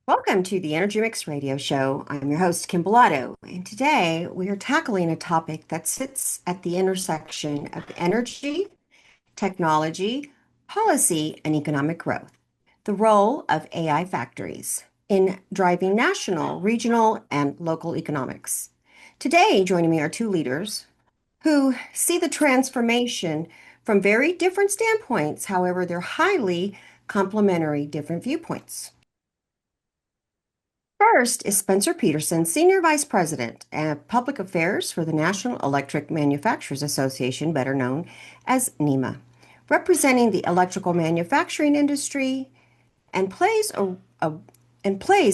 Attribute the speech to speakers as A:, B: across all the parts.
A: Welcome to the Energy Mixx Radio Show. I'm your host, Kym Bolado, and today we are tackling a topic that sits at the intersection of energy, technology, policy, and economic growth. The role of AI factories in driving national, regional, and local economics. Today, joining me are two leaders who see the transformation from very different standpoints. However, they're highly complementary different viewpoints. First is Spencer Pederson, Senior Vice President of Public Affairs for the National Electric Manufacturers Association, better known as NEMA, representing the electrical manufacturing industry and plays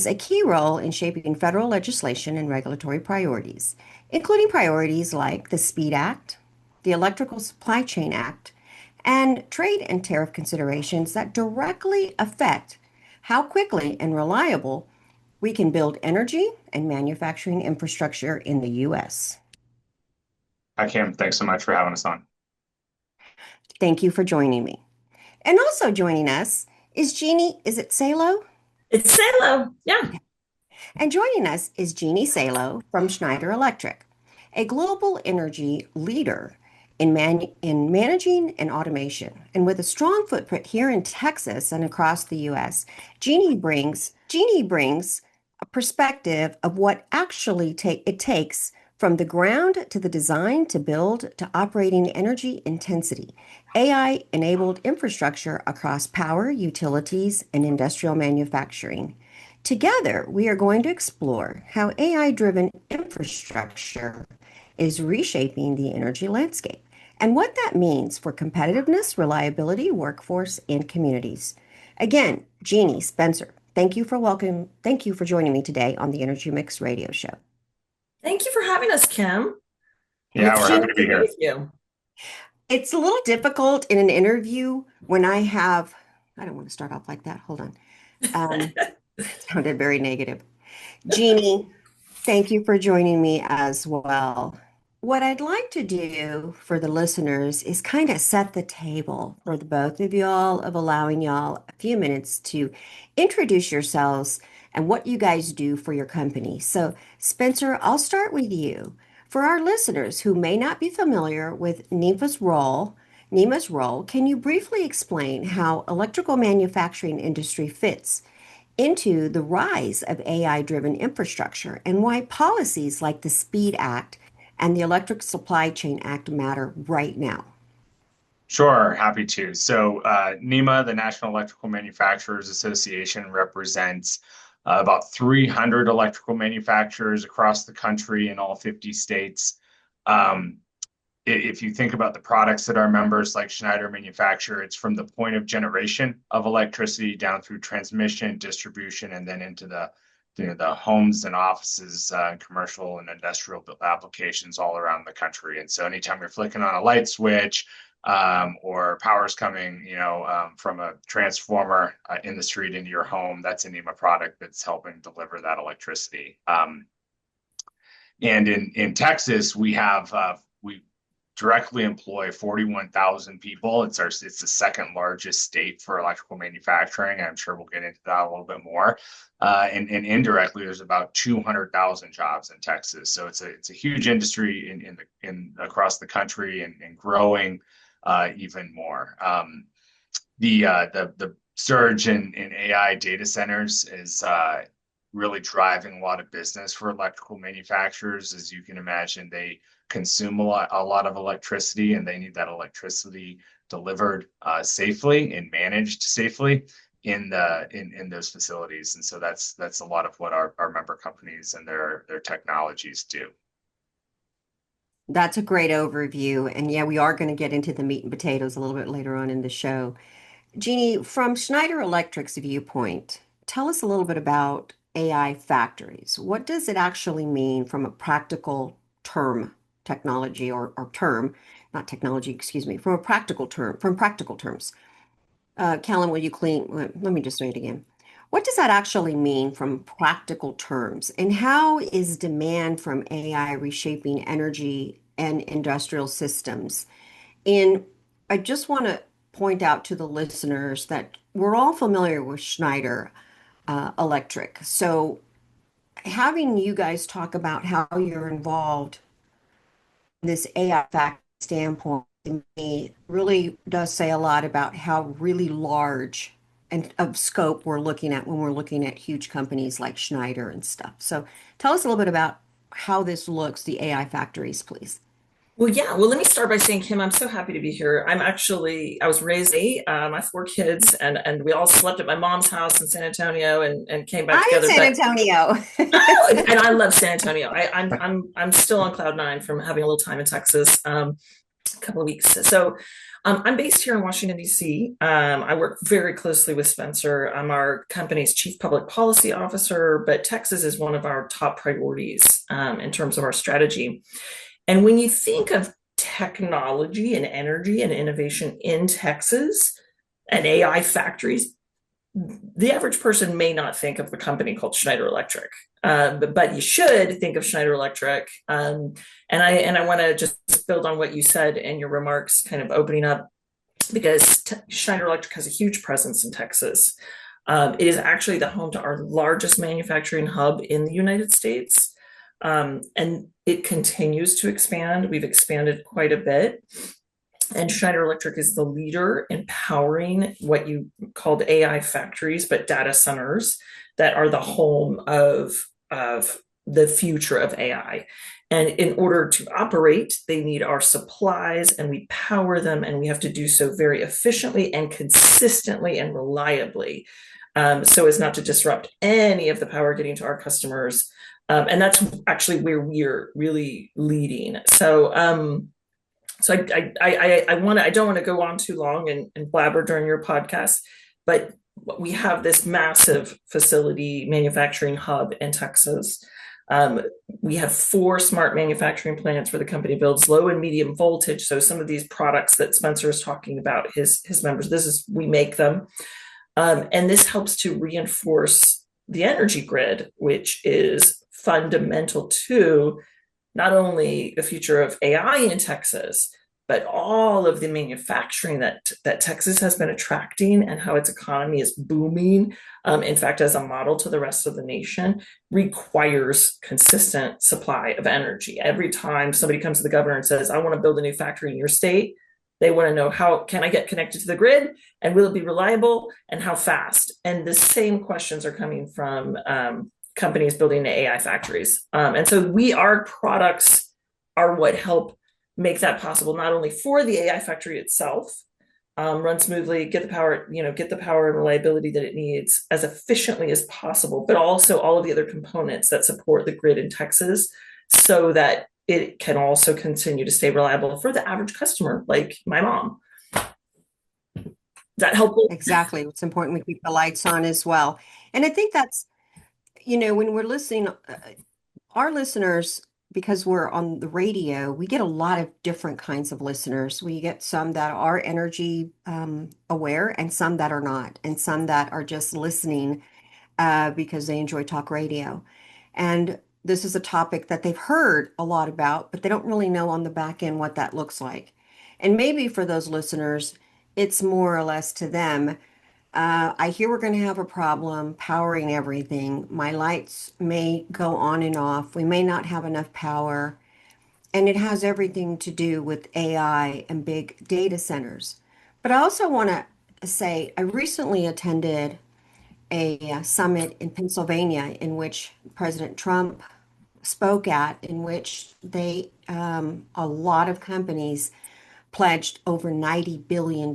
A: a key role in shaping federal legislation and regulatory priorities, including priorities like the SPEED Act, the Electrical Supply Chain Act, and trade and tariff considerations that directly affect how quickly and reliable we can build energy and manufacturing infrastructure in the U.S.
B: Hi, Kim. Thanks so much for having us on.
A: Thank you for joining me. And also joining us is Jeannie, is it Salo?
C: It's Salo. Yeah.
A: And joining us is Jeannie Salo from Schneider Electric, a global energy leader in managing and automation. And with a strong footprint here in Texas and across the U.S., Jeannie brings a perspective of what actually it takes from the ground to the design to build to operating energy intensity, AI enabled infrastructure across power, utilities, and industrial manufacturing. Together, we are going to explore how AI driven infrastructure is reshaping the energy landscape and what that means for competitiveness, reliability, workforce, and communities. Again, Jeannie, Spencer, Thank you for joining me today on the Energy Mixx Radio Show.
C: Thank you for having us, Kym. I'm
B: Yeah, we're happy
C: excited
B: to
C: to
B: be
C: be
B: here.
C: with you.
A: It's a little difficult in an interview when I don't want to start off like that. Hold on. Um, Sounded very negative. Jeannie, thank you for joining me as well. What I'd like to do for the listeners is kind of set the table for the both of y'all, of allowing y'all a few minutes to introduce yourselves and what you guys do for your company. So, Spencer, I'll start with you. For our listeners who may not be familiar with NEMA's role, can you briefly explain how electrical manufacturing industry fits into the rise of AI-driven infrastructure and why policies like the SPEED Act and the Electric Supply Chain Act matter right now?
B: Sure, happy to. NEMA, the National Electrical Manufacturers Association, represents about 300 electrical manufacturers across the country in all 50 states. Um, if you think about the products that our members like Schneider manufacture, it's from the point of generation of electricity down through transmission, distribution, and then into the homes and offices, commercial and industrial applications all around the country. And so anytime you're flicking on a light switch, or power's coming, from a transformer in the street into your home, that's a NEMA product that's helping deliver that electricity. And in Texas, we directly employ 41,000 people. It's the second largest state for electrical manufacturing. I'm sure we'll get into that a little bit more. And indirectly, there's about 200,000 jobs in Texas. So it's a huge industry in across the country and growing even more. The surge in AI data centers is really driving a lot of business for electrical manufacturers. As you can imagine, they consume a lot of electricity, and they need that electricity delivered safely and managed safely in those facilities. And so that's a lot of what our member companies and their technologies do.
A: That's a great overview. And yeah, we are going to get into the meat and potatoes a little bit later on in the show. Jeannie, from Schneider Electric's viewpoint, tell us a little bit about AI factories. What does it actually mean from a practical term, technology or term, not technology, excuse me, from practical terms? Callan, will you let me just say it again. What does that actually mean from practical terms? And how is demand from AI reshaping energy and industrial systems? And I just want to point out to the listeners that we're all familiar with Schneider. electric. So having you guys talk about how you're involved in this AI fact standpoint to me really does say a lot about how really large and of scope we're looking at when we're looking at huge companies like Schneider and stuff. So tell us a little bit about how this looks, the AI factories, please.
C: Well, yeah. Well, let me start by saying, Kym, I'm so happy to be here. I was raised eight, my four kids, and we all slept at my mom's house in San Antonio and came back
A: I'm in
C: together.
A: San
C: But
A: Antonio.
C: oh, and I love San Antonio. I'm still on cloud nine from having a little time in Texas, a couple of weeks. So I'm based here in Washington, D.C. I work very closely with Spencer. I'm our company's chief public policy officer, but Texas is one of our top priorities in terms of our strategy. And when you think of technology and energy and innovation in Texas and AI factories, the average person may not think of the company called Schneider Electric, but you should think of Schneider Electric. And I want to just build on what you said in your remarks, kind of opening up, because Schneider Electric has a huge presence in Texas. It is actually the home to our largest manufacturing hub in the United States. And it continues to expand. We've expanded quite a bit. And Schneider Electric is the leader in powering what you called AI factories, but data centers that are the home of the future of AI. And in order to operate, they need our supplies, and we power them, and we have to do so very efficiently and consistently and reliably, so as not to disrupt any of the power getting to our customers. And that's actually where we're really leading. So I don't want to go on too long and blabber during your podcast, but we have this massive facility manufacturing hub in Texas. We have 4 smart manufacturing plants where the company builds low and medium voltage. So some of these products that Spencer is talking about, his members, we make them. And this helps to reinforce the energy grid, which is fundamental to not only the future of AI in Texas, but all of the manufacturing that Texas has been attracting, and how its economy is booming, in fact, as a model to the rest of the nation, requires consistent supply of energy. Every time somebody comes to the governor and says, I want to build a new factory in your state, they want to know, how can I get connected to the grid, and will it be reliable, and how fast? And the same questions are coming from companies building the AI factories. And so our products are what help make that possible, not only for the AI factory itself, run smoothly, get the power and reliability that it needs as efficiently as possible, but also all of the other components that support the grid in Texas, so that it can also continue to stay reliable for the average customer, like my mom. Is that helpful?
A: Exactly. It's important we keep the lights on as well. And I think that's, when we're listening, our listeners, because we're on the radio, we get a lot of different kinds of listeners. We get some that are energy aware, and some that are not, and some that are just listening because they enjoy talk radio. And this is a topic that they've heard a lot about, but they don't really know on the back end what that looks like. And maybe for those listeners, it's more or less to them. I hear we're going to have a problem powering everything. My lights may go on and off. We may not have enough power. And it has everything to do with AI and big data centers. But I also want to say I recently attended a summit in Pennsylvania in which President Trump spoke at, in which a lot of companies pledged over $90 billion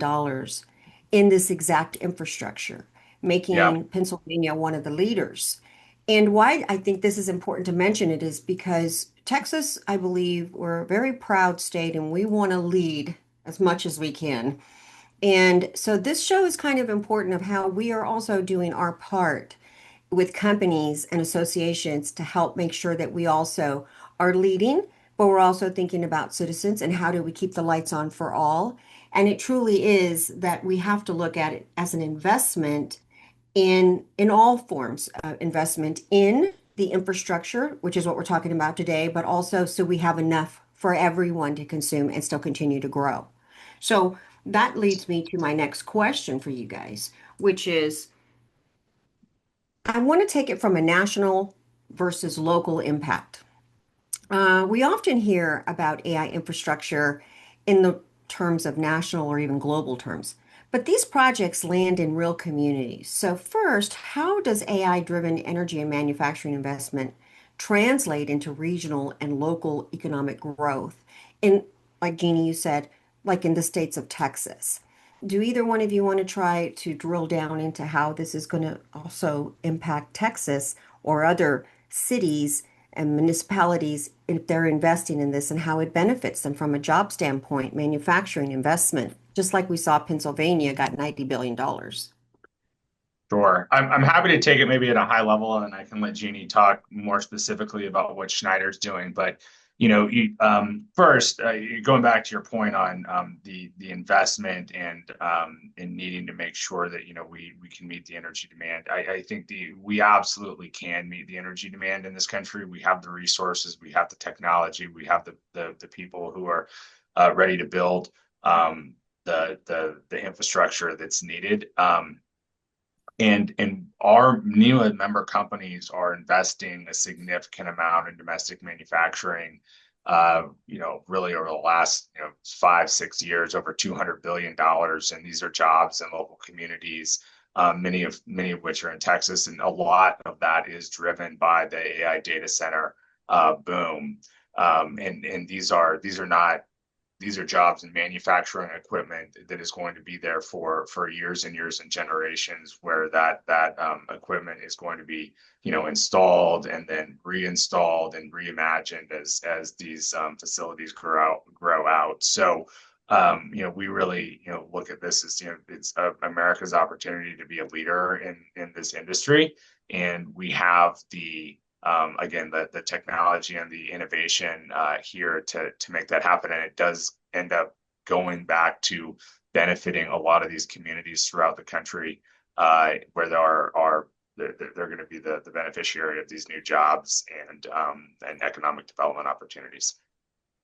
A: in this exact infrastructure,
B: Yeah.
A: making Pennsylvania one of the leaders. And why I think this is important to mention it is because Texas, I believe, we're a very proud state and we want to lead as much as we can. And so this show is kind of important of how we are also doing our part with companies and associations to help make sure that we also are leading, but we're also thinking about citizens and how do we keep the lights on for all. And it truly is that we have to look at it as an investment in all forms of investment in the infrastructure, which is what we're talking about today, but also so we have enough for everyone to consume and still continue to grow. So that leads me to my next question for you guys, which is I want to take it from a national versus local impact. We often hear about AI infrastructure in the terms of national or even global terms, but these projects land in real communities. So first, how does AI-driven energy and manufacturing investment translate into regional and local economic growth? In, like Jeannie, you said, like in the states of Texas. Do either one of you want to try to drill down into how this is going to also impact Texas or other cities and municipalities if they're investing in this and how it benefits them from a job standpoint, manufacturing investment, just like we saw Pennsylvania got $90 billion.
B: Sure. I'm happy to take it maybe at a high level, and I can let Jeannie talk more specifically about what Schneider's doing. But first, going back to your point on the investment and in needing to make sure that we can meet the energy demand. I think we absolutely can meet the energy demand in this country. We have the resources, we have the technology, we have the people who are ready to build the infrastructure that's needed. And our NEMA member companies are investing a significant amount in domestic manufacturing, really over the last 5-6 years, over $200 billion. And these are jobs in local communities, many of which are in Texas. And a lot of that is driven by the AI data center boom. And these are jobs in manufacturing equipment that is going to be there for years and years and generations, where that equipment is going to be installed and then reinstalled and reimagined as these facilities grow out. So we really look at this as it's America's opportunity to be a leader in this industry, and we have again, the technology and the innovation here to make that happen. And it does end up going back to benefiting a lot of these communities throughout the country, where they're going to be the beneficiary of these new jobs and economic development opportunities.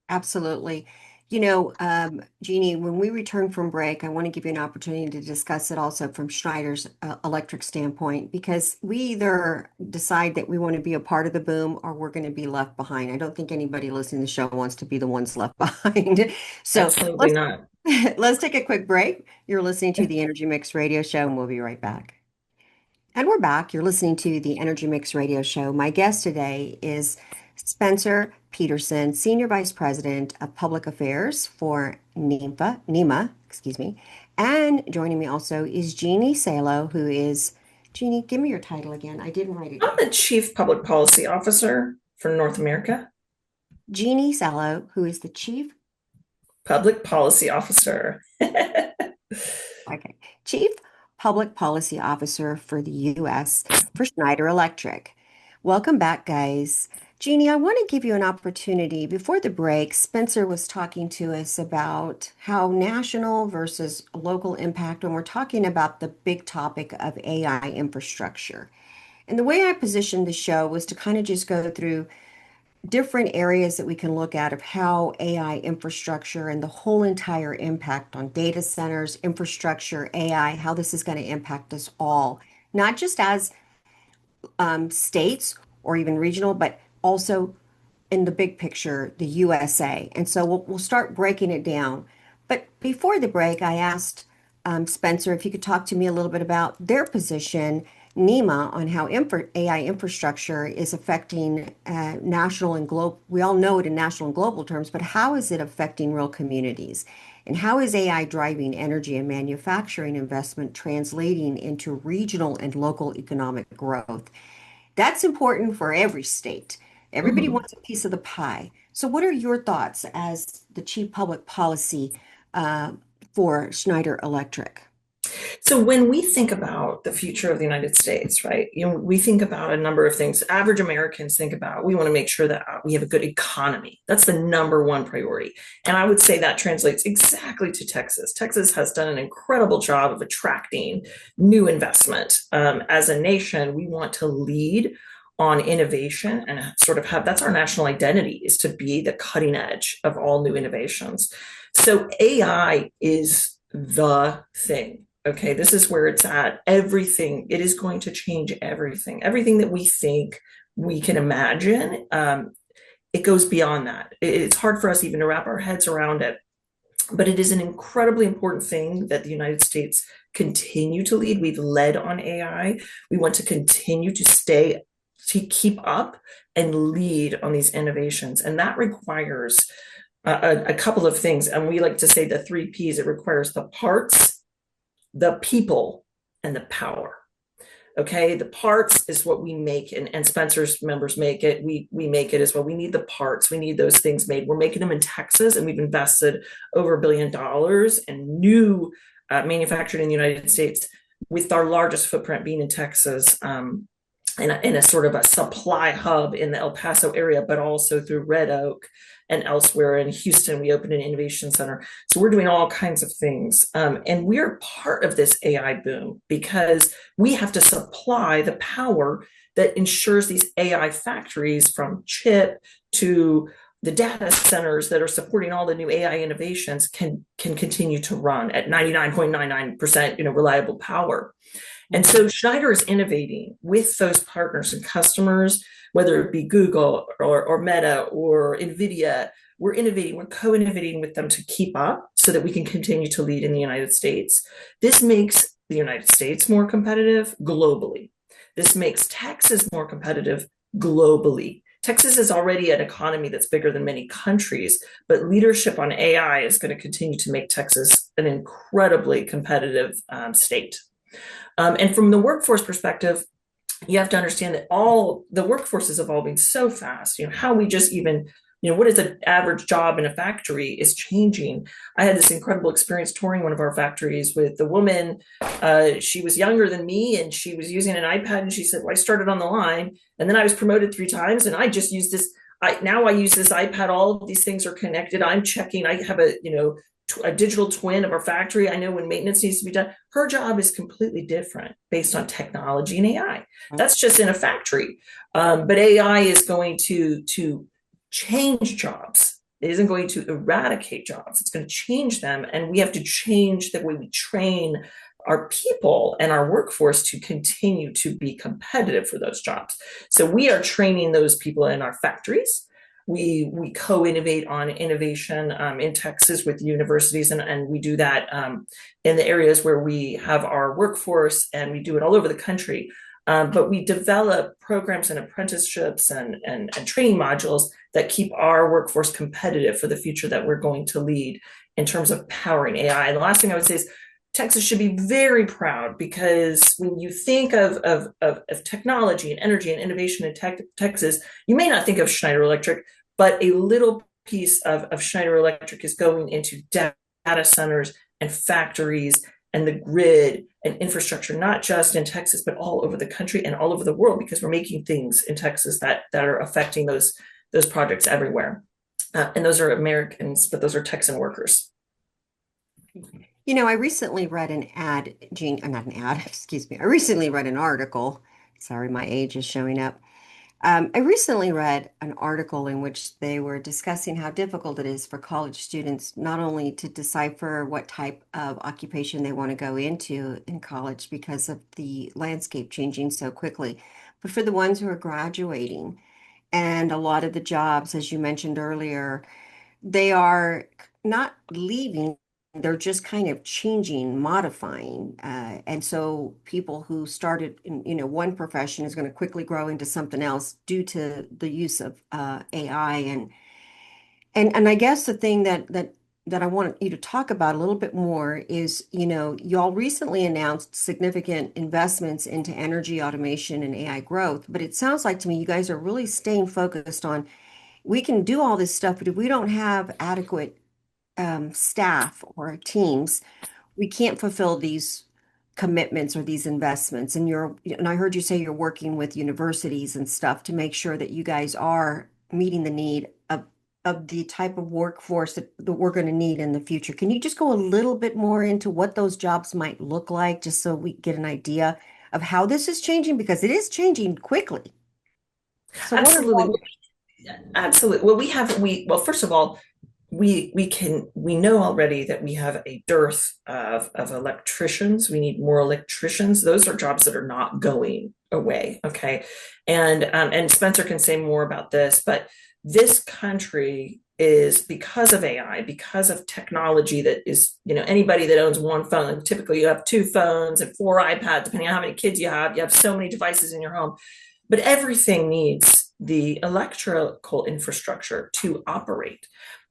A: Absolutely. Jeannie, when we return from break, I want to give you an opportunity to discuss it also from Schneider's electric standpoint, because we either decide that we want to be a part of the boom or we're going to be left behind. I don't think anybody listening to the show wants to be the ones left behind. So
C: Absolutely not.
A: Let's take a quick break. You're listening to the Energy Mixx Radio Show, and we'll be right back. And we're back. You're listening to the Energy Mixx Radio Show. My guest today is Spencer Pederson, Senior Vice President of Public Affairs for NEMA, and joining me also is Jeannie Salo, who is, Jeannie, give me your title again. I didn't write it down.
C: I'm the Chief Public Policy Officer for North America.
A: Jeannie Salo, who is the Chief
C: Public Policy Officer.
A: Okay, Chief Public Policy Officer for the U.S. for Schneider Electric. Welcome back, guys. Jeannie, I want to give you an opportunity. Before the break, Spencer was talking to us about how national versus local impact when we're talking about the big topic of AI infrastructure. And the way I positioned the show was to kind of just go through different areas that we can look at of how AI infrastructure and the whole entire impact on data centers, infrastructure, AI, how this is going to impact us all, not just as states or even regional, but also in the big picture, the USA. And so we'll start breaking it down. But before the break, I asked Spencer if you could talk to me a little bit about their position, NEMA, on how AI infrastructure is affecting national and global. We all know it in national and global terms, but how is it affecting real communities? And how is AI driving energy and manufacturing investment translating into regional and local economic growth? That's important for every state. Everybody wants a piece of the pie. So what are your thoughts as the Chief Public Policy for Schneider Electric?
C: So when we think about the future of the United States, right, we think about a number of things. Average Americans think about, we want to make sure that we have a good economy. That's the number one priority. And I would say that translates exactly to Texas. Texas has done an incredible job of attracting new investment. As a nation, we want to lead on innovation and sort of that's our national identity, is to be the cutting edge of all new innovations. So AI is the thing Okay, this is where it's at. Everything, it is going to change everything. Everything that we think we can imagine, it goes beyond that. It's hard for us even to wrap our heads around it. But it is an incredibly important thing that the United States continue to lead. We've led on AI. We want to continue to keep up and lead on these innovations. And that requires a couple of things. And we like to say the 3 Ps. It requires the parts, the people, and the power. Okay, the parts is what we make, and Spencer's members make it. We make it as well. We need the parts. We need those things made. We're making them in Texas, and we've invested over $1 billion in new manufactured in the United States, with our largest footprint being in Texas, in a sort of a supply hub in the El Paso area, but also through Red Oak and elsewhere. In Houston, we opened an innovation center. So we're doing all kinds of things. And we're part of this AI boom because we have to supply the power that ensures these AI factories, from chip to the data centers that are supporting all the new AI innovations, can continue to run at 99.99%, reliable power. And so Schneider is innovating with those partners and customers, whether it be Google or Meta or NVIDIA. We're innovating, we're co-innovating with them to keep up so that we can continue to lead in the United States. This makes the United States more competitive globally. This makes Texas more competitive globally. Texas is already an economy that's bigger than many countries, but leadership on AI is going to continue to make Texas an incredibly competitive state. And from the workforce perspective, you have to understand that all the workforce is evolving so fast. How we just even, what is an average job in a factory is changing. I had this incredible experience touring one of our factories with the woman. She was younger than me, and she was using an iPad, and she said, well, I started on the line, and then I was promoted 3 times, and I just use this. Now I use this iPad. All of these things are connected. I'm checking. I have a digital twin of our factory. I know when maintenance needs to be done. Her job is completely different based on technology and AI. That's just in a factory. But AI is going to change jobs. It isn't going to eradicate jobs. It's going to change them. And we have to change the way we train our people and our workforce to continue to be competitive for those jobs. So we are training those people in our factories. We co-innovate on innovation in Texas with universities, and we do that in the areas where we have our workforce, and we do it all over the country. But we develop programs and apprenticeships and training modules that keep our workforce competitive for the future that we're going to lead in terms of powering AI. And the last thing I would say is Texas should be very proud, because when you think of technology and energy and innovation in Texas, you may not think of Schneider Electric, but a little piece of Schneider Electric is going into data centers and factories and the grid and infrastructure, not just in Texas, but all over the country and all over the world, because we're making things in Texas that are affecting those projects everywhere. And those are Americans, but those are Texan workers.
A: I recently read an ad, not an ad, excuse me. I recently read an article. Sorry, my age is showing up. I recently read an article in which they were discussing how difficult it is for college students not only to decipher what type of occupation they want to go into in college because of the landscape changing so quickly, but for the ones who are graduating. And a lot of the jobs, as you mentioned earlier, they are not leaving. They're just kind of changing, modifying. And so people who started in, one profession is going to quickly grow into something else due to the use of AI. And I guess the thing that I want you to talk about a little bit more is, y'all recently announced significant investments into energy automation and AI growth, but it sounds like to me you guys are really staying focused on, we can do all this stuff, but if we don't have adequate staff or teams, we can't fulfill these commitments or these investments. And I heard you say you're working with universities and stuff to make sure that you guys are meeting the need of the type of workforce that we're going to need in the future. Can you just go a little bit more into what those jobs might look like, just so we get an idea of how this is changing, because it is changing quickly. So
C: Absolutely. Absolutely. Well, first of all, we know already that we have a dearth of electricians. We need more electricians. Those are jobs that are not going away. Okay. And Spencer can say more about this, but this country is, because of AI, because of technology, that is, anybody that owns one phone, typically you have two phones and four iPads, depending on how many kids you have so many devices in your home, but everything needs the electrical infrastructure to operate.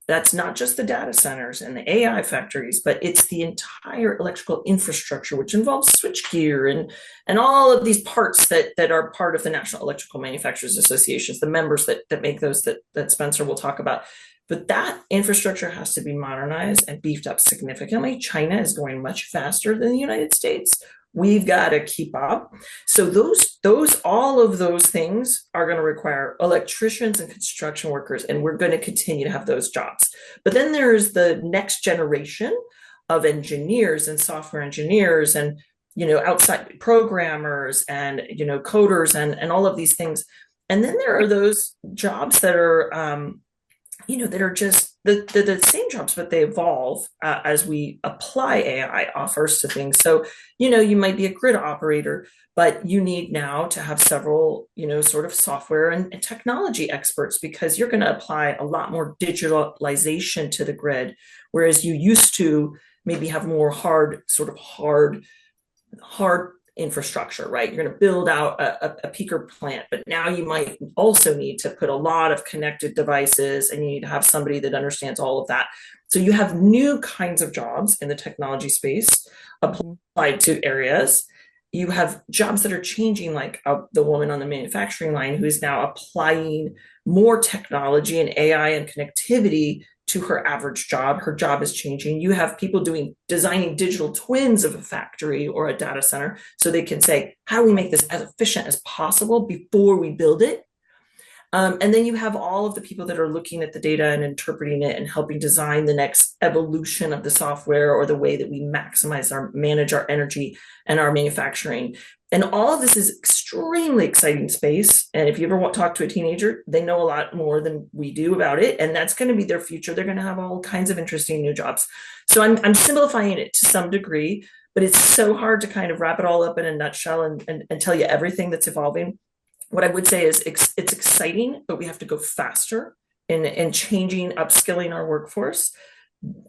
C: That's not just the data centers and the AI factories, but it's the entire electrical infrastructure, which involves switchgear and all of these parts that are part of the National Electrical Manufacturers Associations, the members that make those that Spencer will talk about. But that infrastructure has to be modernized and beefed up significantly. China is going much faster than the United States. We've got to keep up. So all of those things are going to require electricians and construction workers, and we're going to continue to have those jobs. But then there's the next generation of engineers and software engineers and outside programmers and coders and all of these things. And then there are those jobs that are that are just the same jobs, but they evolve as we apply AI offers to things. So, you might be a grid operator, but you need now to have several, sort of software and technology experts, because you're going to apply a lot more digitalization to the grid, whereas you used to maybe have more hard infrastructure, right? You're going to build out a peaker plant, but now you might also need to put a lot of connected devices, and you need to have somebody that understands all of that. So you have new kinds of jobs in the technology space applied to areas. You have jobs that are changing, like the woman on the manufacturing line who is now applying more technology and AI and connectivity to her average job. Her job is changing. You have people designing digital twins of a factory or a data center, so they can say, how do we make this as efficient as possible before we build it? And then you have all of the people that are looking at the data and interpreting it and helping design the next evolution of the software or the way that we manage our energy and our manufacturing. And all of this is extremely exciting space. And if you ever talk to a teenager, they know a lot more than we do about it. And that's going to be their future. They're going to have all kinds of interesting new jobs. So I'm simplifying it to some degree, but it's so hard to kind of wrap it all up in a nutshell and tell you everything that's evolving. What I would say is it's exciting, but we have to go faster in changing, upskilling our workforce,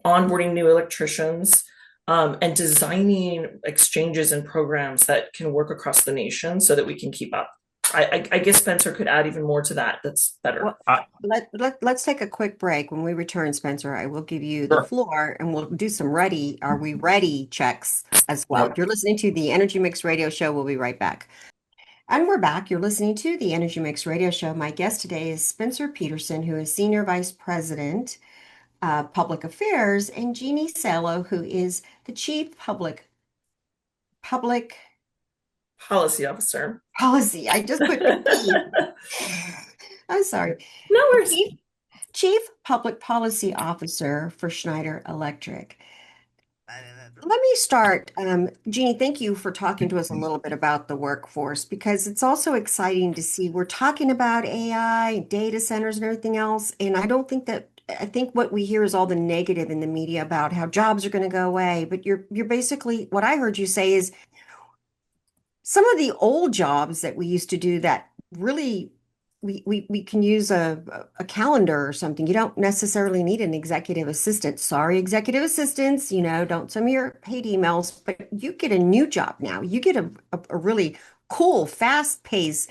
C: onboarding new electricians, and designing exchanges and programs that can work across the nation so that we can keep up. I guess Spencer could add even more to that. That's better.
A: Well, let's take a quick break. When we return, Spencer, I will give you the floor and we'll do some are we ready checks as well.
B: Yep.
A: You're listening to the Energy Mixx Radio Show. We'll be right back. And we're back. You're listening to the Energy Mixx Radio Show. My guest today is Spencer Pederson, who is Senior Vice President, Public Affairs, and Jeannie Salo, who is the Chief Public
C: Policy Officer.
A: Policy. I just put I'm sorry.
C: No worries.
A: Chief Public Policy Officer for Schneider Electric. Let me start. Jeannie, thank you for talking to us a little bit about the workforce, because it's also exciting to see we're talking about AI, data centers, and everything else. And I think what we hear is all the negative in the media about how jobs are going to go away. But you're basically, what I heard you say is some of the old jobs that we used to do that really we can use a calendar or something. You don't necessarily need an executive assistant. Sorry, executive assistants, don't send me your hate emails, but you get a new job now. You get a really cool, fast pace,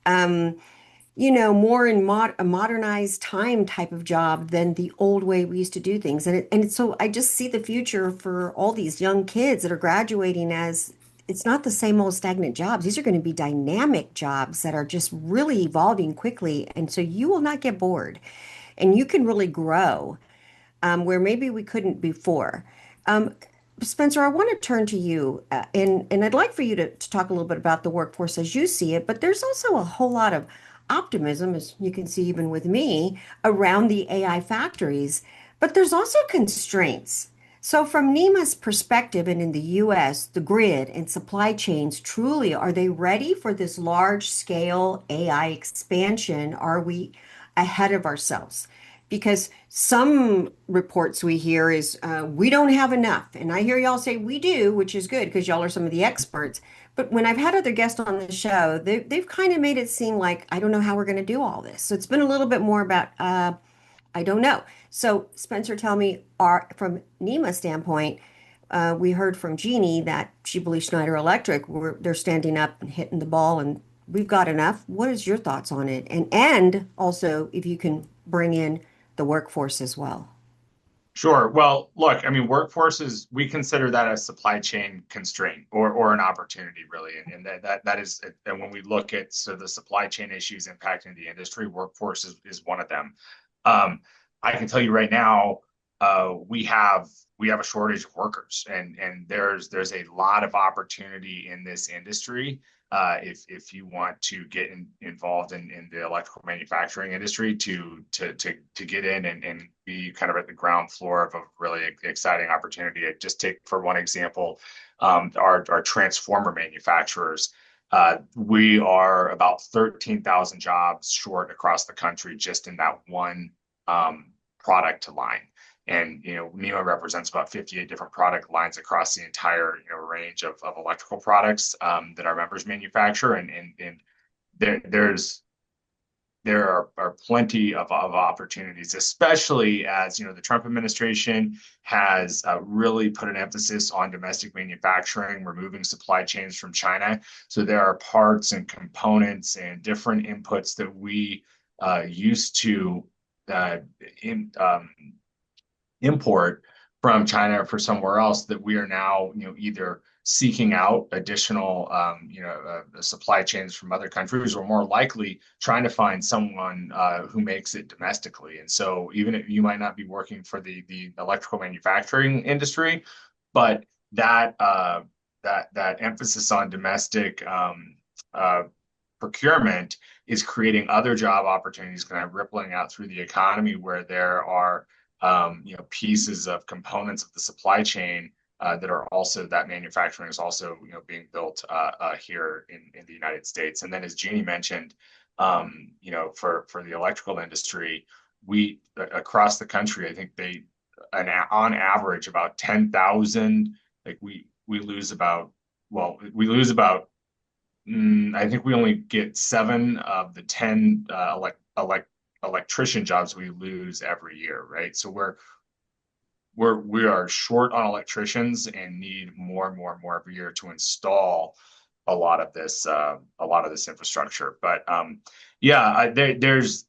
A: more in a modernized time type of job than the old way we used to do things. And so I just see the future for all these young kids that are graduating as it's not the same old stagnant jobs. These are going to be dynamic jobs that are just really evolving quickly. And so you will not get bored and you can really grow where maybe we couldn't before. Spencer, I want to turn to you and I'd like for you to talk a little bit about the workforce as you see it, but there's also a whole lot of optimism, as you can see even with me, around the AI factories, but there's also constraints. So from NEMA's perspective and in the US, the grid and supply chains truly, are they ready for this large scale AI expansion? Are we ahead of ourselves? because some reports we hear is we don't have enough. And I hear y'all say we do, which is good because y'all are some of the experts. But when I've had other guests on the show, they've kind of made it seem like I don't know how we're going to do all this. So it's been a little bit more about I don't know. So Spencer, tell me, from NEMA standpoint, we heard from Jeannie that she believes Schneider Electric, they're standing up and hitting the ball, and we've got enough. What is your thoughts on it? And also, if you can bring in the workforce as well.
B: Sure. Well, look, I mean, workforces, we consider that a supply chain constraint or an opportunity, really. And that is, and when we look at the supply chain issues impacting the industry, workforce is one of them. I can tell you right now, we have a shortage of workers, and there's a lot of opportunity in this industry. If you want to get involved in the electrical manufacturing industry to get in and be kind of at the ground floor of a really exciting opportunity. I just take for one example, our transformer manufacturers. We are about 13,000 jobs short across the country just in that one product line. And NEMA represents about 58 different product lines across the entire range of electrical products that our members manufacture, and there are plenty of opportunities, especially as the Trump administration has really put an emphasis on domestic manufacturing, removing supply chains from China. So there are parts and components and different inputs that we used to import from China or for somewhere else that we are now, either seeking out additional, supply chains from other countries, or more likely trying to find someone who makes it domestically. And so, even if you might not be working for the electrical manufacturing industry, but that emphasis on domestic procurement is creating other job opportunities, kind of rippling out through the economy, where there are pieces of components of the supply chain that manufacturing is also being built here in the United States. And then, as Jeannie mentioned, for the electrical industry, we across the country, I think on average about 10,000. Like we lose about I think we only get 7 of the 10 electrician jobs we lose every year, right? So we are short on electricians and need more and more and more every year to install a lot of this infrastructure. But there's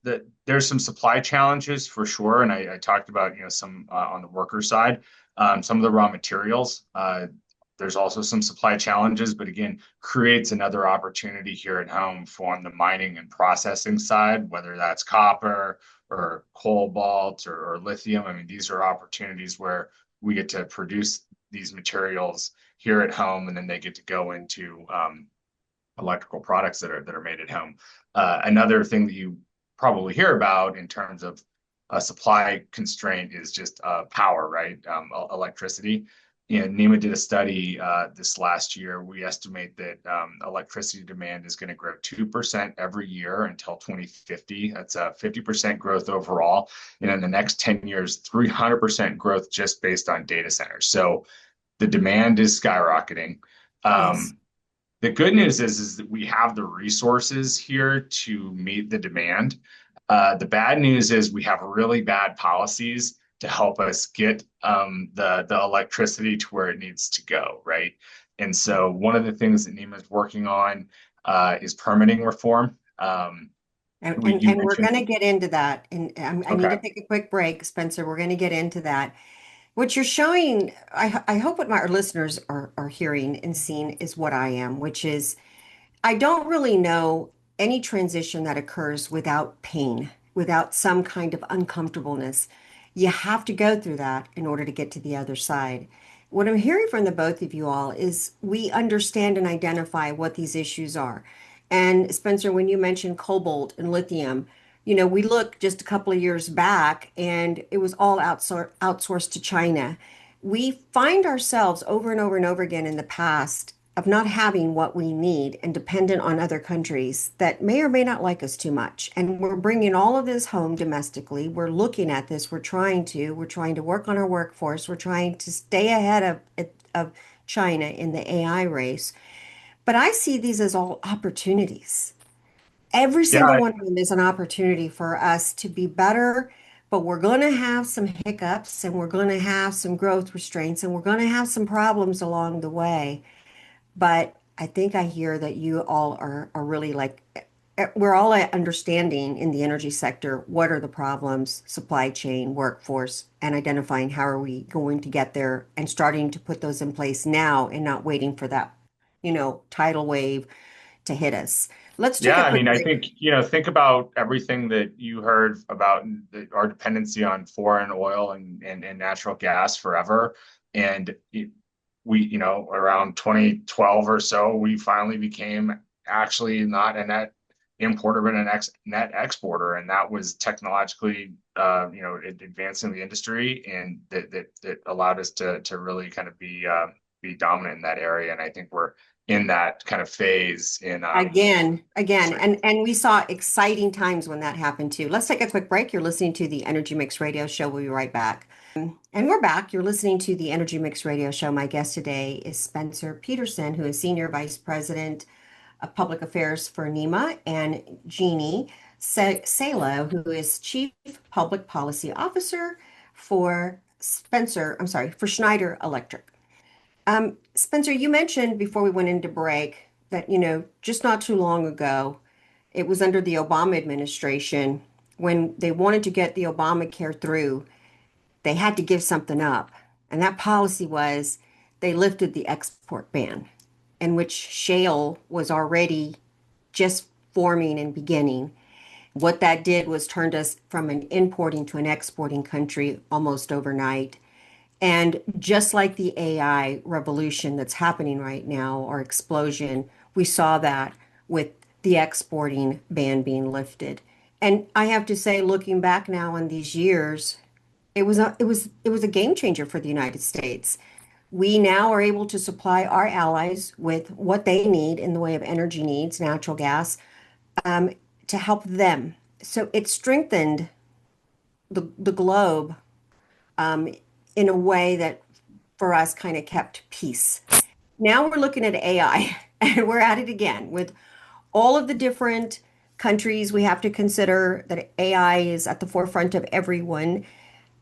B: some supply challenges for sure, and I talked about some on the worker side, some of the raw materials. There's also some supply challenges, but again, creates another opportunity here at home on the mining and processing side, whether that's copper or cobalt or lithium. I mean, these are opportunities where we get to produce these materials here at home, and then they get to go into electrical products that are made at home. Another thing that you probably hear about in terms of a supply constraint is just power, right? Electricity. NEMA did a study this last year. We estimate that electricity demand is going to grow 2% every year until 2050. That's a 50% growth overall. And in the next 10 years, 300% growth just based on data centers. So the demand is skyrocketing.
A: Yes.
B: The good news is that we have the resources here to meet the demand. The bad news is we have really bad policies to help us get the electricity to where it needs to go, right? And so one of the things that NEMA is working on is permitting reform.
A: And we're going to get into that. And I need to take a quick break, Spencer. We're going to get into that. What you're showing, I hope what our listeners are hearing and seeing is what I am, which is I don't really know any transition that occurs without pain, without some kind of uncomfortableness. You have to go through that in order to get to the other side. What I'm hearing from the both of you all is we understand and identify what these issues are. And Spencer, when you mentioned cobalt and lithium, we look just a couple of years back and it was all outsourced to China. We find ourselves over and over and over again in the past of not having what we need and dependent on other countries that may or may not like us too much. And we're bringing all of this home domestically. We're looking at this. We're trying to work on our workforce. We're trying to stay ahead of China in the AI race. But I see these as all opportunities. Every single
B: Yeah,
A: one of them is an opportunity for us to be better, but we're going to have some hiccups and we're going to have some growth restraints and we're going to have some problems along the way. But I think I hear that you all are really like, we're all understanding in the energy sector what are the problems, supply chain, workforce, and identifying how are we going to get there and starting to put those in place now and not waiting for that, tidal wave to hit us. Let's take
B: yeah.
A: a
B: I
A: quick
B: mean, I
A: break.
B: think, think about everything that you heard about our dependency on foreign oil and natural gas forever. And we, around 2012 or so, we finally became actually not a net importer, but a net exporter. And that was technologically, advancing the industry, and that allowed us to really kind of be dominant in that area. And I think we're in that kind of phase in
A: Again, and we saw exciting times when that happened too. Let's take a quick break. You're listening to the Energy Mixx Radio Show. We'll be right back. And we're back. You're listening to the Energy Mixx Radio Show. My guest today is Spencer Pederson, who is Senior Vice President of Public Affairs for NEMA, and Jeannie Salo, who is Chief Public Policy Officer for Schneider Electric. Spencer, you mentioned before we went into break that, just not too long ago, it was under the Obama administration when they wanted to get the Obamacare through, they had to give something up. And that policy was they lifted the export ban, in which shale was already just forming and beginning. What that did was turned us from an importing to an exporting country almost overnight. And just like the AI revolution that's happening right now, or explosion, we saw that with the exporting ban being lifted. And I have to say, looking back now on these years, it was a game changer for the United States. We now are able to supply our allies with what they need in the way of energy needs, natural gas, to help them. So it strengthened the globe um, in a way that for us kind of kept peace. Now we're looking at AI and we're at it again with all of the different countries. We have to consider that AI is at the forefront of everyone.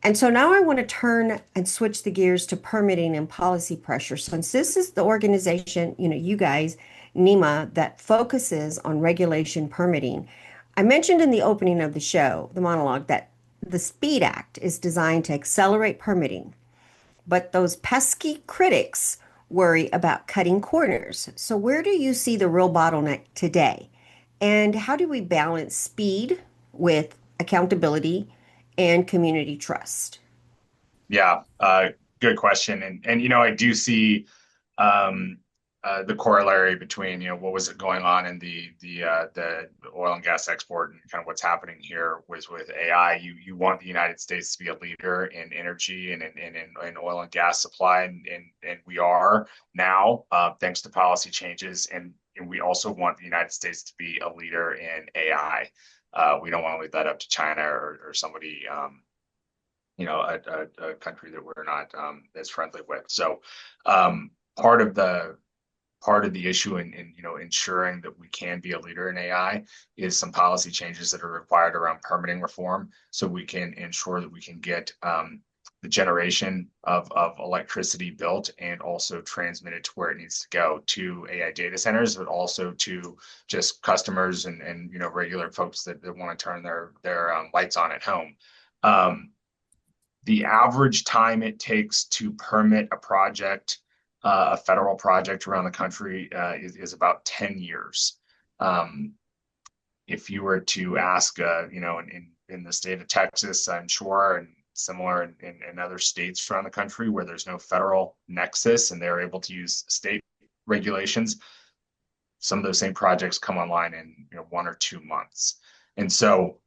A: And so now I want to turn and switch the gears to permitting and policy pressure. Since this is the organization, you guys, NEMA, that focuses on regulation permitting. I mentioned in the opening of the show, the monologue, that the SPEED Act is designed to accelerate permitting, but those pesky critics worry about cutting corners. So where do you see the real bottleneck today? And how do we balance speed with accountability and community trust?
B: Yeah, good question. And I do see um, the corollary between what was going on in the oil and gas export and kind of what's happening here with AI. You want the United States to be a leader in energy and in oil and gas supply, and we are now, thanks to policy changes, and we also want the United States to be a leader in AI. We don't want to leave that up to China or somebody. A country that we're not as friendly with. So part of the issue in ensuring that we can be a leader in AI is some policy changes that are required around permitting reform, so we can ensure that we can get the generation of electricity built and also transmitted to where it needs to go, to AI data centers, but also to just customers and regular folks that want to turn their lights on at home. The average time it takes to permit a project, a federal project around the country, is about 10 years. If you were to ask, in the state of Texas, I'm sure, and similar in other states around the country where there's no federal nexus and they're able to use state regulations, some of those same projects come online in 1 or 2 months. And so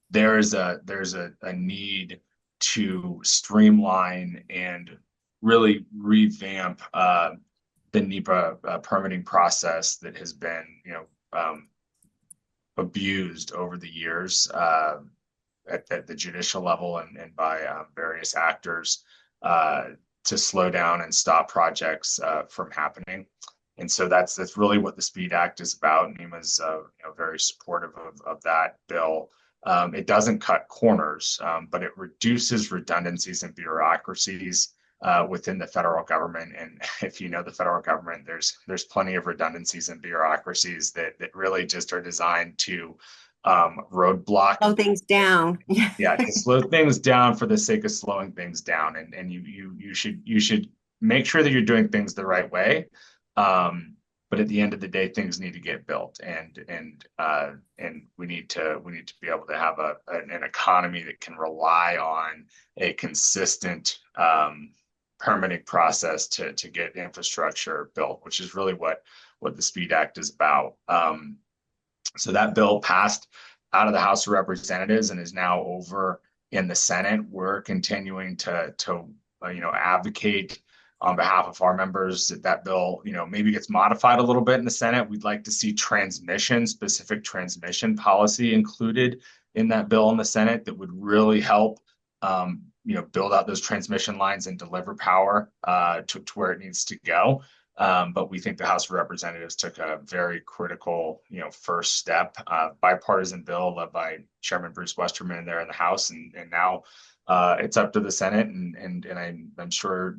B: there's a need to streamline and really revamp the NEPA permitting process that has been, abused over the years at the judicial level and by various actors to slow down and stop projects from happening. And so that's really what the SPEED Act is about. NEMA's very supportive of that bill. It doesn't cut corners, but it reduces redundancies and bureaucracies within the federal government. And if you know the federal government, there's plenty of redundancies and bureaucracies that really just are designed to roadblock,
A: slow things down.
B: Yeah, to slow things down for the sake of slowing things down. And you should make sure that you're doing things the right way. But at the end of the day, things need to get built, and we need to be able to have an economy that can rely on a consistent permitting process to get infrastructure built, which is really what the SPEED Act is about. So that bill passed out of the House of Representatives and is now over in the Senate. We're continuing to advocate on behalf of our members that bill, maybe gets modified a little bit in the Senate. We'd like to see specific transmission policy included in that bill in the Senate that would really help, build out those transmission lines and deliver power to where it needs to go. But we think the House of Representatives took a very critical, first step, bipartisan bill led by Chairman Bruce Westerman there in the House, and now it's up to the Senate, and I'm sure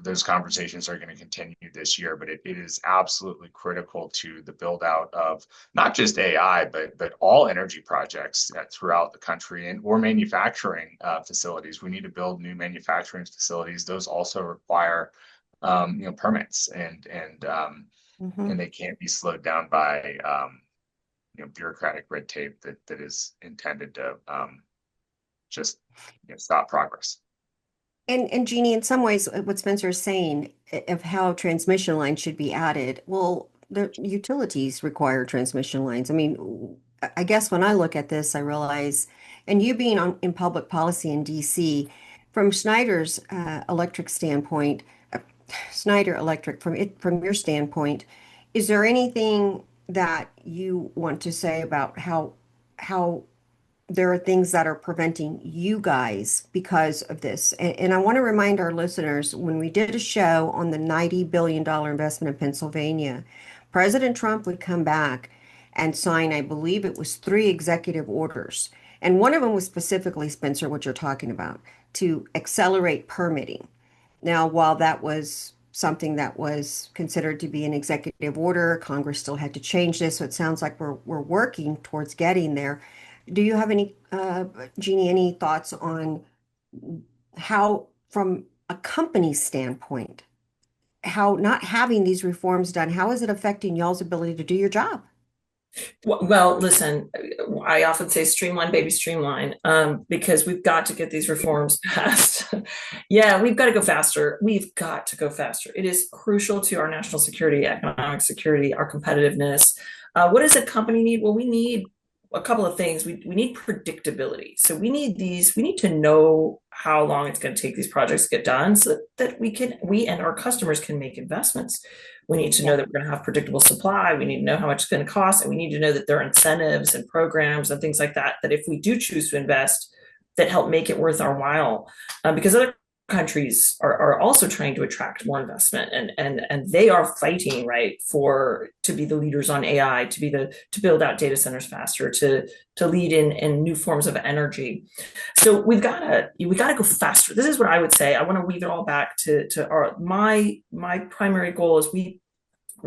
B: those conversations are going to continue this year. But it is absolutely critical to the build out of not just AI, but all energy projects throughout the country or manufacturing facilities. We need to build new manufacturing facilities. Those also require permits, and they can't be slowed down by bureaucratic red tape that is intended to just stop progress.
A: And Jeannie, in some ways, what Spencer is saying of how transmission lines should be added, well, the utilities require transmission lines. I mean, I guess when I look at this, I realize, and you being in public policy in DC, from Schneider's electric standpoint, Schneider Electric, from your standpoint, is there anything that you want to say about how there are things that are preventing you guys because of this? And I want to remind our listeners, when we did a show on the $90 billion investment in Pennsylvania, President Trump would come back and sign, I believe it was 3 executive orders. And one of them was specifically, Spencer, what you're talking about, to accelerate permitting. Now, while that was something that was considered to be an executive order, Congress still had to change this. So it sounds like we're working towards getting there. Do you have any, Jeannie, any thoughts on how, from a company standpoint, how not having these reforms done, how is it affecting y'all's ability to do your job?
C: Well, listen, I often say streamline, baby, streamline, because we've got to get these reforms passed. Yeah, we've got to go faster. We've got to go faster. It is crucial to our national security, economic security, our competitiveness. What does a company need? Well, we need a couple of things. We need predictability. So we need to know how long it's going to take these projects to get done so that we and our customers can make investments. We need to know that we're going to have predictable supply. We need to know how much it's going to cost, and we need to know that there are incentives and programs and things like that if we do choose to invest, that help make it worth our while. Because other countries are also trying to attract more investment, and they are fighting, right, to be the leaders on AI, to build out data centers faster, to lead in new forms of energy. So we gotta go faster. This is what I would say. I want to weave it all back to my primary goal is we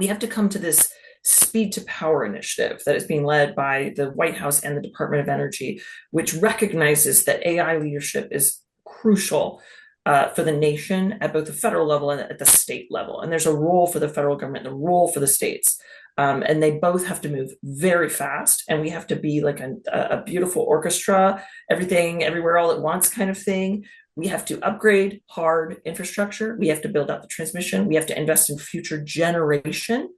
C: have to come to this speed to power initiative that is being led by the White House and the Department of Energy, which recognizes that AI leadership is crucial for the nation at both the federal level and at the state level. And there's a role for the federal government, and a role for the states. And they both have to move very fast. And we have to be like a beautiful orchestra, everything, everywhere, all at once kind of thing. We have to upgrade hard infrastructure. We have to build out the transmission. We have to invest in future generation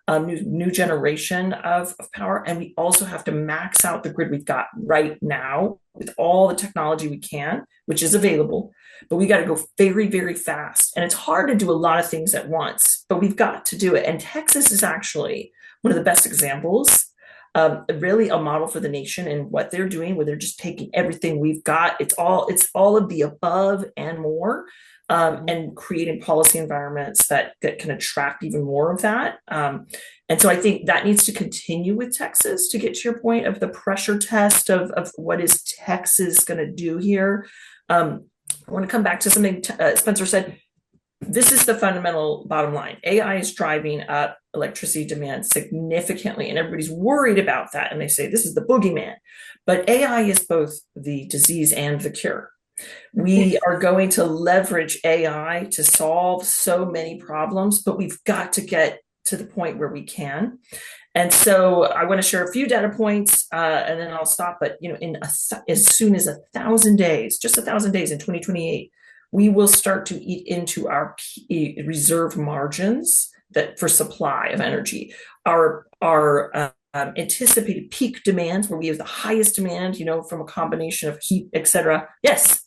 C: new generation of power. And we also have to max out the grid we've got right now with all the technology we can, which is available. But we got to go very, very fast. And it's hard to do a lot of things at once, but we've got to do it. And Texas is actually one of the best examples, really a model for the nation and what they're doing, where they're just taking everything we've got. It's all of the above and more, and creating policy environments that can attract even more of that. And so I think that needs to continue with Texas, to get to your point of the pressure test of what is Texas going to do here. I want to come back to something Spencer said. This is the fundamental bottom line. AI is driving up electricity demand significantly, and everybody's worried about that. And they say this is the boogeyman. But AI is both the disease and the cure. We are going to leverage AI to solve so many problems, but we've got to get to the point where we can. And so I want to share a few data points, and then I'll stop. But as soon as 1,000 days, just 1,000 days in 2028, we will start to eat into our reserve margins that for supply of energy. Our anticipated peak demands, where we have the highest demand, from a combination of heat, et cetera. Yes.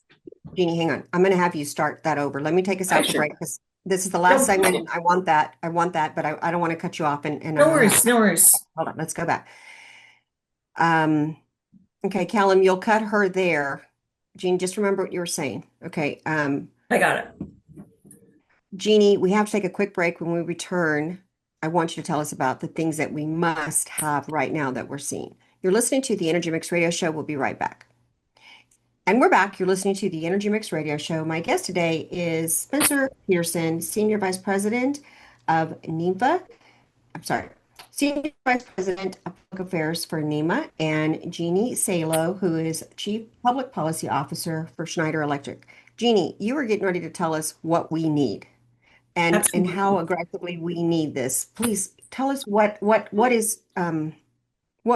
A: Jeannie, hang on. I'm going to have you start that over. Let me take us out to break, because this is the last segment, and I want that, but I don't want to cut you off. And
C: no worries.
A: Hold on, let's go back. Okay, Callum, you'll cut her there. Jeannie, just remember what you were saying. Okay.
C: I got it.
A: Jeannie, we have to take a quick break. When we return, I want you to tell us about the things that we must have right now that we're seeing. You're listening to the Energy Mixx Radio Show. We'll be right back. And we're back. You're listening to the Energy Mixx Radio Show. My guest today is Spencer Pederson, Senior Vice President of NEMA. Senior Vice President of Public Affairs for NEMA, and Jeannie Salo, who is Chief Public Policy Officer for Schneider Electric. Jeannie, you were getting ready to tell us what we need and how aggressively we need this. Please tell us what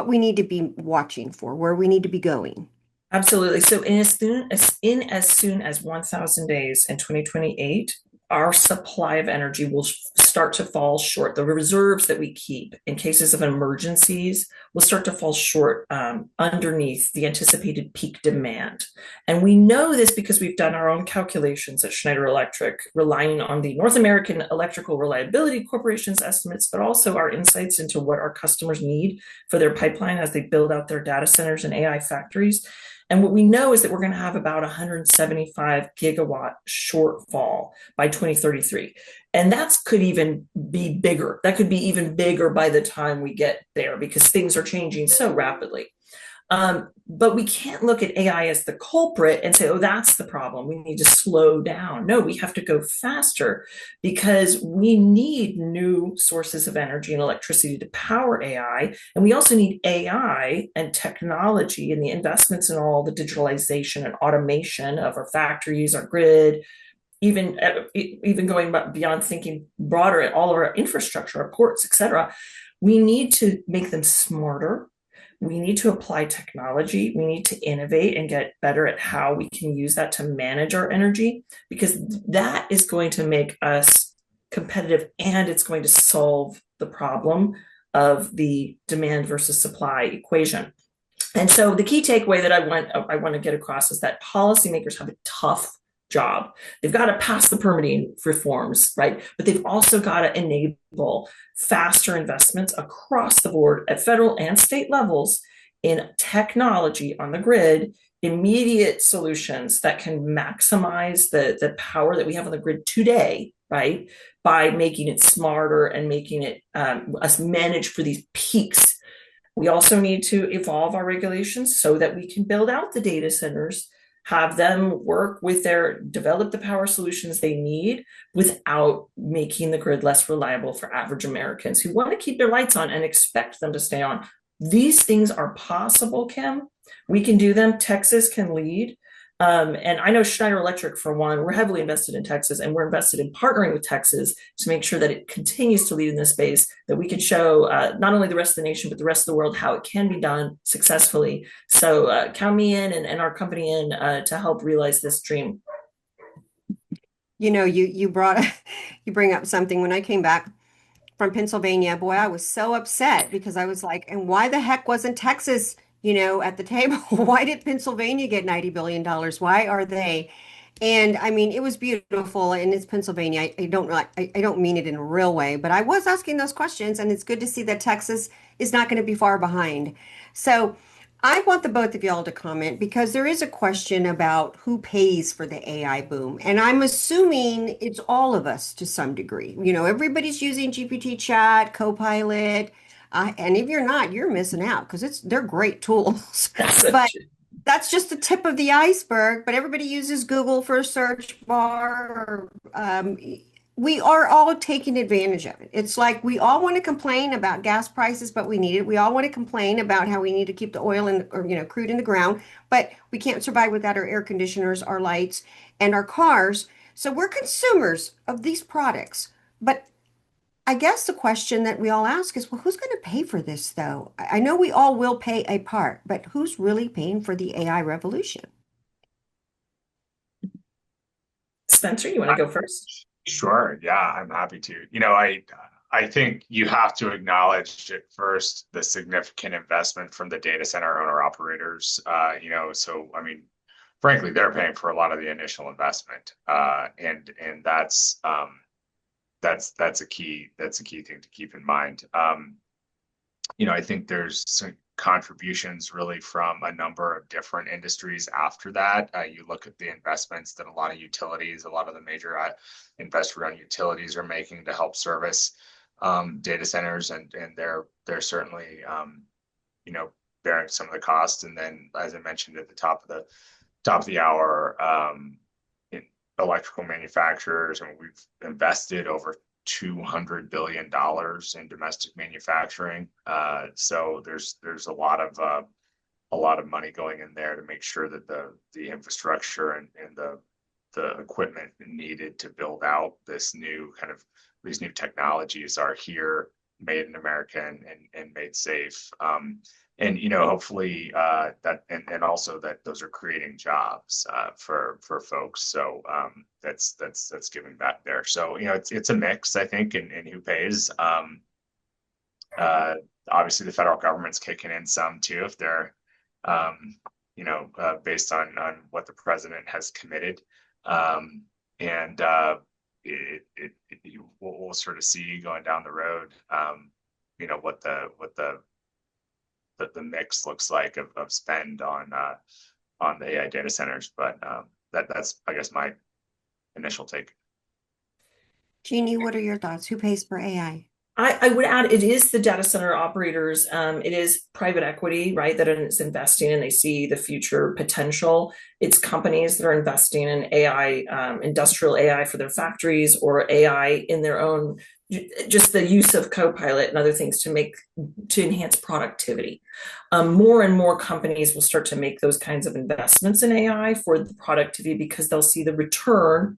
A: we need to be watching for, where we need to be going.
C: Absolutely. So in as soon as 1,000 days in 2028, our supply of energy will start to fall short. The reserves that we keep in cases of emergencies will start to fall short underneath the anticipated peak demand. And we know this because we've done our own calculations at Schneider Electric, relying on the North American Electrical Reliability Corporation's estimates, but also our insights into what our customers need for their pipeline as they build out their data centers and AI factories. And what we know is that we're going to have about 175 gigawatt shortfall by 2033. And that could even be bigger. That could be even bigger by the time we get there, because things are changing so rapidly. But we can't look at AI as the culprit and say, oh, that's the problem. We need to slow down. No, we have to go faster, because we need new sources of energy and electricity to power AI. And we also need AI and technology and the investments in all the digitalization and automation of our factories, our grid, even going beyond thinking broader at all of our infrastructure, our ports, et cetera. We need to make them smarter. We need to apply technology. We need to innovate and get better at how we can use that to manage our energy, because that is going to make us competitive, and it's going to solve the problem of the demand versus supply equation. And so the key takeaway that I want to get across is that policymakers have a tough job. They've got to pass the permitting reforms, right? But they've also got to enable faster investments across the board at federal and state levels in technology on the grid, immediate solutions that can maximize the power that we have on the grid today, right? By making it smarter and making it us manage for these peaks. We also need to evolve our regulations so that we can build out the data centers, have them develop the power solutions they need without making the grid less reliable for average Americans who want to keep their lights on and expect them to stay on. These things are possible, Kym. We can do them. Texas can lead. And I know Schneider Electric, for one, we're heavily invested in Texas, and we're invested in partnering with Texas to make sure that it continues to lead in this space, that we can show not only the rest of the nation, but the rest of the world how it can be done successfully. So count me in and our company in to help realize this dream.
A: You bring up something. When I came back from Pennsylvania. Boy, I was so upset because I was like, and why the heck wasn't Texas, at the table? Why did Pennsylvania get $90 billion? Why are they? And I mean, it was beautiful, and it's Pennsylvania. I don't mean it in a real way, but I was asking those questions, and it's good to see that Texas is not going to be far behind. So I want the both of y'all to comment because there is a question about who pays for the AI boom. And I'm assuming it's all of us to some degree. Everybody's using GPT chat, Copilot, and if you're not, you're missing out because they're great tools. But that's just the tip of the iceberg. But everybody uses Google for a search bar. We are all taking advantage of it. It's like we all want to complain about gas prices, but we need it. We all want to complain about how we need to keep the oil crude in the ground, but we can't survive without our air conditioners, our lights, and our cars. So we're consumers of these products. But I guess the question that we all ask is, well, who's going to pay for this, though? I know we all will pay a part, but who's really paying for the AI revolution?
C: Spencer, you want to go first?
B: Sure. Yeah, I'm happy to. I think you have to acknowledge at first the significant investment from the data center owner operators. So I mean, frankly, they're paying for a lot of the initial investment, and that's a key thing to keep in mind. I think there's some contributions really from a number of different industries after that. You look at the investments that a lot of the major investor-run utilities are making to help service data centers, and they're certainly bearing some of the costs. And then, as I mentioned at the top of the hour, in electrical manufacturers, and we've invested over $200 billion in domestic manufacturing. So there's a lot of money going in there to make sure that the infrastructure and the equipment needed to build out these new technologies are here, made in America and made safe. And hopefully that and also that those are creating jobs for folks. So that's giving back there. So it's a mix, I think, in who pays. Obviously the federal government's kicking in some too, if they're based on what the president has committed. We'll sort of see going down the road, what the mix looks like of spend on the AI data centers. But that's, I guess, my initial take.
A: Jeannie, what are your thoughts? Who pays for AI?
C: I would add it is the data center operators. It is private equity, right, that is investing and they see the future potential. It's companies that are investing in AI, industrial AI for their factories, or AI in their own, just the use of Copilot and other things to enhance productivity. More and more companies will start to make those kinds of investments in AI for the productivity because they'll see the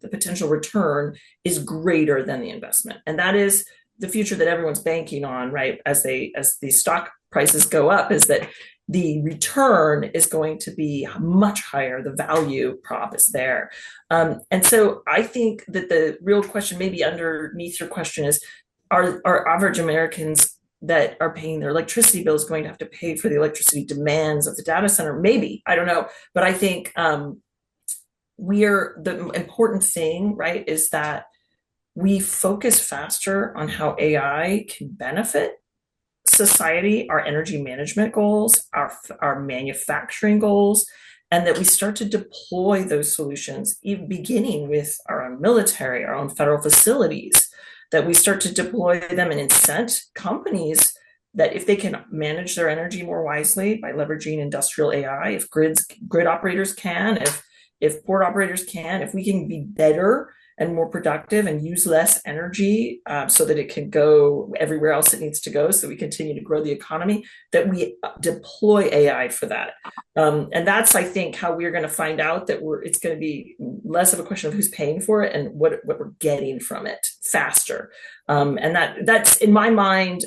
C: potential return is greater than the investment. And that is the future that everyone's banking on, right? As the stock prices go up, is that the return is going to be much higher. The value prop is there. And so I think that the real question, maybe underneath your question, is are average Americans that are paying their electricity bills going to have to pay for the electricity demands of the data center? Maybe, I don't know. But I think the important thing, right, is that we focus faster on how AI can benefit society, our energy management goals, our manufacturing goals, and that we start to deploy those solutions, even beginning with our own military, our own federal facilities, that we start to deploy them and incent companies that if they can manage their energy more wisely by leveraging industrial AI, if grid operators can, if port operators can, if we can be better and more productive and use less energy so that it can go everywhere else it needs to go, so we continue to grow the economy, that we deploy AI for that. And that's, I think, how we're going to find out that it's going to be less of a question of who's paying for it and what we're getting from it faster. And that's, in my mind,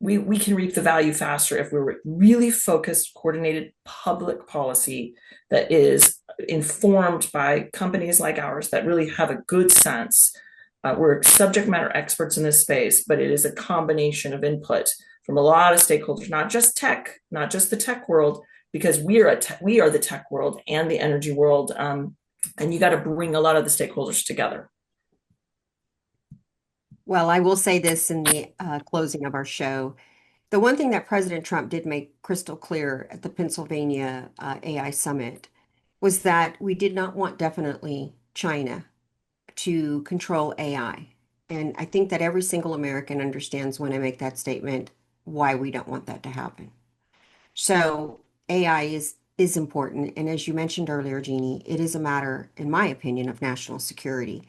C: we can reap the value faster if we're really focused, coordinated public policy that is informed by companies like ours that really have a good sense We're subject matter experts in this space, but it is a combination of input from a lot of stakeholders, not just tech, not just the tech world, because we are the tech world and the energy world, and you got to bring a lot of the stakeholders together.
A: Well, I will say this in the closing of our show. The one thing that President Trump did make crystal clear at the Pennsylvania AI Summit was that we did not want definitely China to control AI. And I think that every single American understands when I make that statement why we don't want that to happen. So AI is important. And as you mentioned earlier, Jeannie, it is a matter, in my opinion, of national security.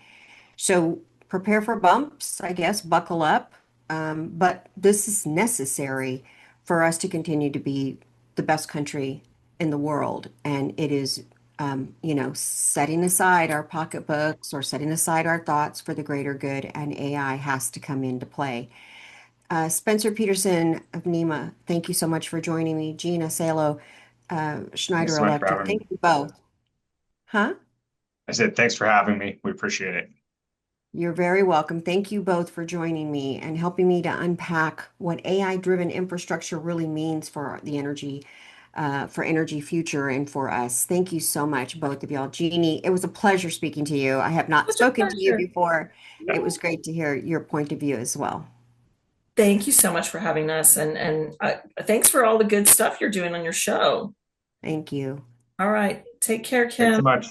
A: So prepare for bumps, I guess, buckle up. But this is necessary for us to continue to be the best country in the world. And it is, setting aside our pocketbooks or setting aside our thoughts for the greater good, and AI has to come into play. Spencer Pederson of NEMA, thank you so much for joining me. Gina, Salo,
B: Thanks
A: Schneider
B: so much for
A: Electric,
B: having
A: thank
B: me.
A: you both. Huh?
B: I said, thanks for having me. We appreciate it.
A: You're very welcome. Thank you both for joining me and helping me to unpack what AI-driven infrastructure really means for the energy future and for us. Thank you so much, both of y'all. Jeannie, it was a pleasure speaking to you. I have not
C: Such a
A: spoken to you
C: pleasure.
A: before. It was great to hear your point of view as well.
C: Thank you so much for having us, and thanks for all the good stuff you're doing on your show.
A: Thank you.
C: All right, take care,
B: Thanks so
C: Kym.
B: much.